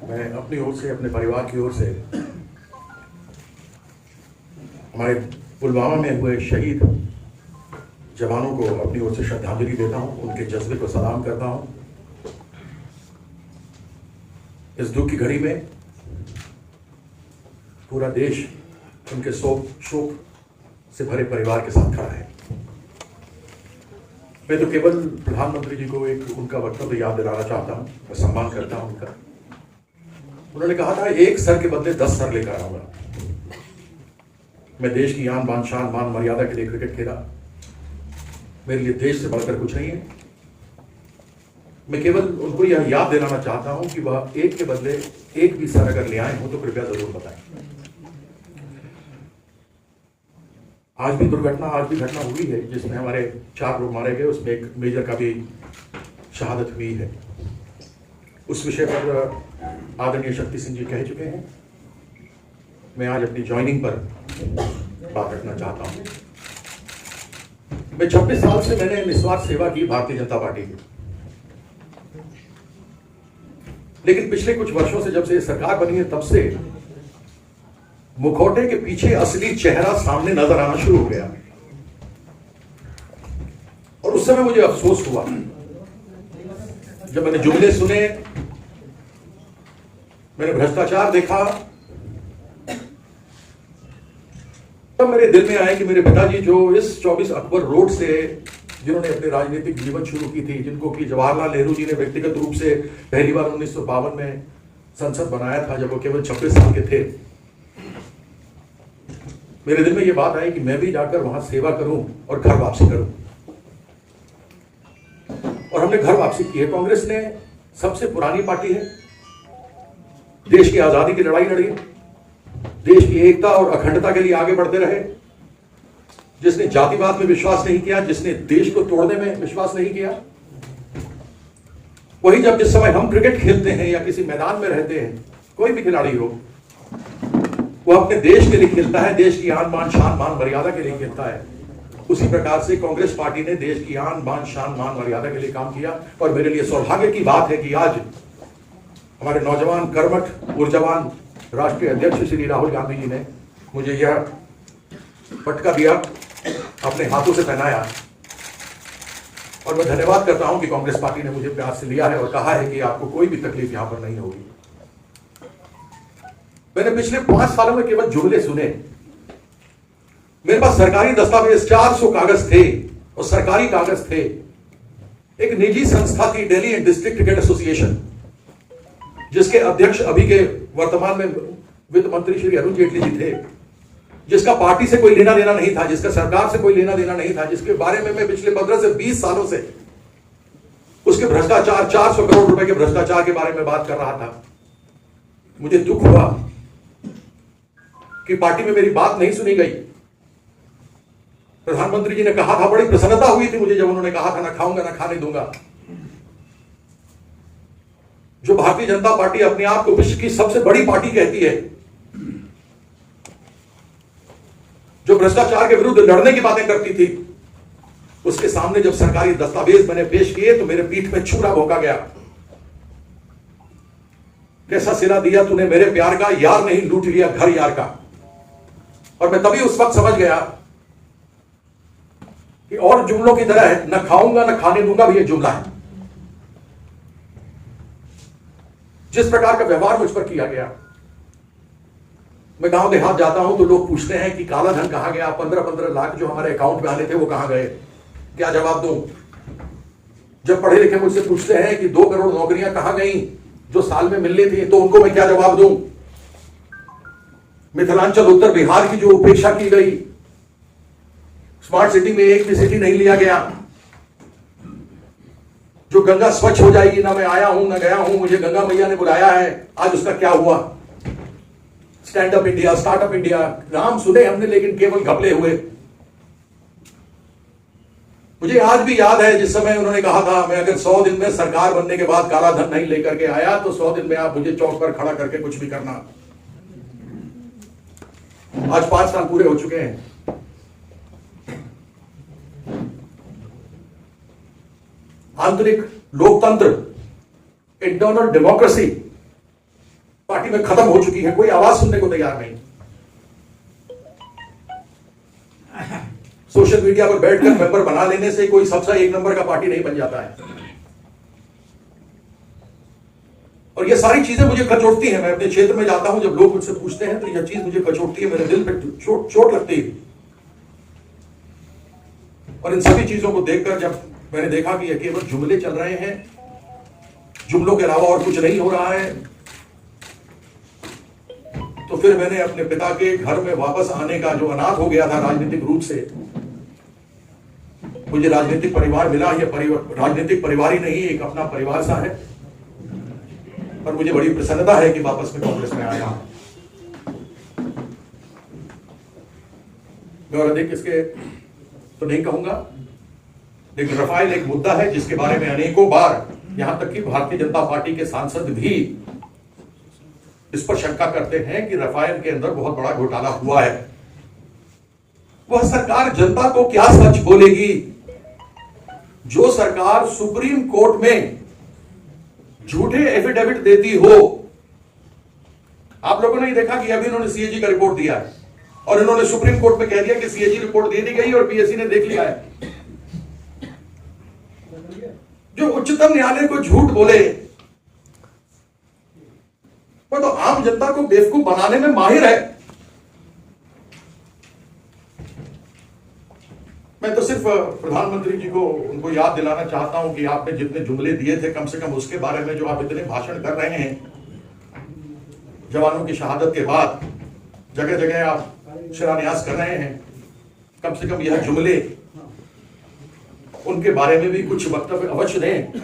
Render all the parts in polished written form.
मैं अपनी ओर से, अपने परिवार की ओर से हमारे पुलवामा में हुए शहीद जवानों को अपनी ओर से श्रद्धांजलि देता हूं, उनके जज्बे को सलाम करता हूं। इस दुख की घड़ी में पूरा देश उनके शोक से भरे परिवार के साथ खड़ा है। मैं तो केवल प्रधानमंत्री जी को एक उनका वक्तव्य याद दिलाना चाहता हूं। मैं सम्मान करता हूं उनका। उन्होंने कहा था, एक सर के बदले 10 सर लेकर आऊंगा। मैं देश की आन बान शान मान मर्यादा के लिए क्रिकेट खेला। मेरे लिए देश से बढ़कर कुछ नहीं है। मैं केवल उनको यह याद दिलाना चाहता हूं कि वह एक के बदले एक भी सर अगर ले आए हो तो कृपया जरूर बताएं। आज भी घटना हुई है जिसमें हमारे 4 लोग मारे गए, उसमें एक मेजर का भी शहादत हुई है। उस विषय पर आदरणीय शक्ति सिंह जी कह चुके हैं। मैं आज अपनी ज्वाइनिंग पर बात रखना चाहता हूं। मैं 26 साल से मैंने निस्वार्थ सेवा की भारतीय जनता पार्टी की, लेकिन पिछले कुछ वर्षों से जब से सरकार बनी है तब से मुखौटे के पीछे असली चेहरा सामने नजर आना शुरू हो गया। और उस समय मुझे अफसोस हुआ जब मैंने जुमले सुने, मैंने भ्रष्टाचार देखा, तब मेरे दिल में आया कि मेरे पिताजी जो इस 24 अकबर रोड से जिन्होंने अपने राजनीतिक जीवन शुरू की थी, जिनको कि जवाहरलाल नेहरू जी ने व्यक्तिगत रूप से पहली बार 1952 में संसद बनाया था जब वो केवल 26 साल के थे, मेरे दिल में ये बात आई कि मैं भी जाकर वहां सेवा करूं और घर वापसी करूं। और हमने घर वापसी की है। कांग्रेस ने सबसे पुरानी पार्टी है, देश की आजादी की लड़ाई लड़ी, देश की एकता और अखंडता के लिए आगे बढ़ते रहे, जिसने जातिवाद में विश्वास नहीं किया, जिसने देश को तोड़ने में विश्वास नहीं किया। वही जब जिस समय हम क्रिकेट खेलते हैं या किसी मैदान में रहते हैं, कोई भी खिलाड़ी हो, वो अपने देश के लिए खेलता है, देश की आन बान शान मान मर्यादा के लिए खेलता है। उसी प्रकार से कांग्रेस पार्टी ने देश की आन बान शान मान मर्यादा के लिए काम किया। और मेरे लिए सौभाग्य की बात है कि आज हमारे नौजवान कर्मठ ऊर्जावान राष्ट्रीय अध्यक्ष श्री राहुल गांधी जी ने मुझे यह पटका दिया, अपने हाथों से पहनाया। और मैं धन्यवाद करता हूं कि कांग्रेस पार्टी ने मुझे प्यार से लिया है और कहा है कि आपको कोई भी तकलीफ यहां पर नहीं होगी। मैंने पिछले 5 सालों में केवल जुमले सुने। मेरे पास सरकारी दस्तावेज 400 कागज थे, और सरकारी कागज थे। एक निजी संस्था थी, Delhi and district cricket association, जिसके अध्यक्ष अभी के वर्तमान में वित्त मंत्री श्री अरुण जेटली जी थे, जिसका पार्टी से कोई लेना देना नहीं था, जिसका सरकार से कोई लेना देना नहीं था, जिसके बारे में मैं पिछले 15 से 20 सालों से उसके भ्रष्टाचार, 400 करोड़ रुपए के भ्रष्टाचार के बारे में बात कर रहा था। मुझे दुख हुआ कि पार्टी में मेरी बात नहीं सुनी गई। प्रधानमंत्री जी ने कहा था, बड़ी प्रसन्नता हुई थी मुझे जब उन्होंने कहा था, ना खाऊंगा ना खाने दूंगा। जो भारतीय जनता पार्टी अपने आप को विश्व की सबसे बड़ी पार्टी कहती है, जो भ्रष्टाचार के विरुद्ध लड़ने की बातें करती थी, उसके सामने जब सरकारी दस्तावेज मैंने पेश किए तो मेरे पीठ में छुरा भोंका गया। कैसा सिला दिया तूने मेरे प्यार का, यार नहीं लूट लिया घर यार का। और मैं तभी उस वक्त समझ गया कि और जुमलों की तरह है, न खाऊंगा न खाने दूंगा भी ये जुमला है। जिस प्रकार का व्यवहार मुझ पर किया गया, मैं गांव देहात जाता हूं तो लोग पूछते हैं कि काला धन कहां गया, 15-15 लाख जो हमारे अकाउंट में आने थे वो कहां गए। क्या जवाब दूं? जब पढ़े लिखे मुझसे पूछते हैं कि 2 करोड़ नौकरियां कहां गई जो साल में मिलनी थी, तो उनको मैं क्या जवाब दूं? मिथिलांचल उत्तर बिहार की जो उपेक्षा की गई, स्मार्ट सिटी में एक भी सिटी नहीं लिया गया, जो गंगा स्वच्छ हो जाएगी, ना मैं आया हूं ना गया हूं, मुझे गंगा मैया ने बुलाया है, आज उसका क्या हुआ? Stand up India, startup India, नाम सुने हमने लेकिन केवल घपले हुए। मुझे आज भी याद है जिस समय उन्होंने कहा था, मैं अगर 100 दिन में सरकार बनने के बाद काला धन नहीं लेकर के आया तो 100 दिन में आप मुझे चौक पर खड़ा करके कुछ भी करना। आज 5 साल पूरे हो चुके हैं। आंतरिक लोकतंत्र, इंटरनल डेमोक्रेसी पार्टी में खत्म हो चुकी है, कोई आवाज सुनने को तैयार नहीं। सोशल मीडिया पर बैठकर मेंबर बना लेने से कोई सबसे एक नंबर का पार्टी नहीं बन जाता है। और ये सारी चीजें मुझे कचोटती हैं। मैं अपने क्षेत्र में जाता हूं, जब लोग मुझसे पूछते हैं तो यह चीज मुझे कचोटती है, मेरे दिल पे चोट लगती है। और इन सभी चीजों को देखकर जब मैंने देखा कि ये केवल जुमले चल रहे हैं, जुमलों के अलावा और कुछ नहीं हो रहा है, तो फिर मैंने अपने पिता के घर में वापस आने का, जो अनाथ हो गया था राजनीतिक रूप से, मुझे राजनीतिक परिवार मिला। यह राजनीतिक परिवार ही नहीं, एक अपना परिवार सा है। और मुझे बड़ी प्रसन्नता है कि वापस में कांग्रेस में आया। मैं और अधिक इसके तो नहीं कहूंगा, लेकिन रफाल एक मुद्दा है जिसके बारे में अनेकों बार यहां तक कि भारतीय जनता पार्टी के सांसद भी इस पर शंका करते हैं कि रफाल के अंदर बहुत बड़ा घोटाला हुआ है। वह सरकार जनता को क्या सच बोलेगी? जो सरकार सुप्रीम कोर्ट में झूठे एफिडेविट देती हो। आप लोगों ने देखा कि अभी इन्होंने सीएजी का रिपोर्ट दिया है और इन्होंने सुप्रीम कोर्ट में कह दिया कि सीएजी रिपोर्ट दे दी गई और पीएससी ने देख लिया है। जो उच्चतम न्यायालय को झूठ बोले, वो तो आम जनता को बेवकूफ बनाने में माहिर है। मैं तो सिर्फ प्रधानमंत्री जी को उनको याद दिलाना चाहता हूं कि आपने जितने जुमले दिए थे, कम से कम उसके बारे में जो आप इतने भाषण कर रहे हैं, जवानों की शहादत के बाद जगह जगह आप शिलान्यास कर रहे हैं, कम से कम यह जुमले, उनके बारे में भी कुछ वक्तव्य अवश्य दें,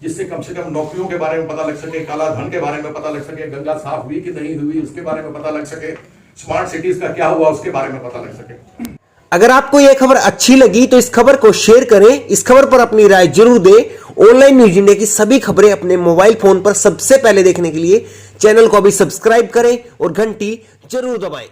जिससे कम से कम नौकरियों के बारे में पता लग सके, काला धन के बारे में पता लग सके, गंगा साफ हुई कि नहीं हुई उसके बारे में पता लग सके, स्मार्ट सिटीज का क्या हुआ उसके बारे में पता लग सके। अगर आपको यह खबर अच्छी लगी तो इस खबर को शेयर करें, इस खबर पर अपनी राय जरूर दें। ऑनलाइन न्यूज इंडिया की सभी खबरें अपने मोबाइल फोन पर सबसे पहले देखने के लिए चैनल को अभी सब्सक्राइब करें और घंटी जरूर दबाएं।